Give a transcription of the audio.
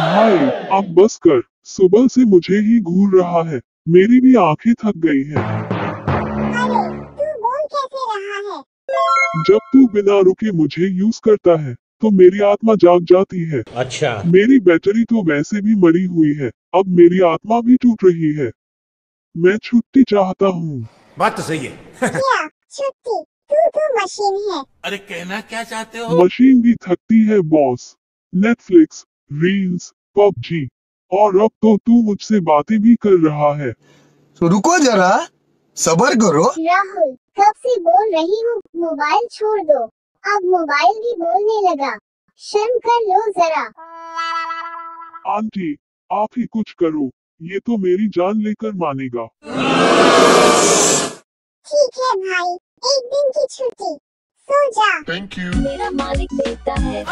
भाई अब बस कर, सुबह से मुझे ही घूर रहा है, मेरी भी आंखें थक गई हैं। अरे तू बोल कैसे रहा है? जब तू बिना रुके मुझे यूज करता है तो मेरी आत्मा जाग जाती है। अच्छा। मेरी बैटरी तो वैसे भी मरी हुई है, अब मेरी आत्मा भी टूट रही है। मैं छुट्टी चाहता हूँ। बात तो सही है। क्या छुट्टी? तू तो मशीन है। अरे कहना क्या चाहते हो? मशीन भी थकती है बॉस। नेटफ्लिक्स, रील्स, पबजी और अब तो तू मुझसे बातें भी कर रहा है। तो रुको जरा, सब्र करो। राहुल कब से बोल रही हूँ मोबाइल छोड़ दो, अब मोबाइल भी बोलने लगा। शर्म कर लो जरा। आंटी, आप ही कुछ करो, ये तो मेरी जान लेकर मानेगा। ठीक है भाई, एक दिन की छुट्टी, सो जा। Thank you. मेरा मालिक देता है।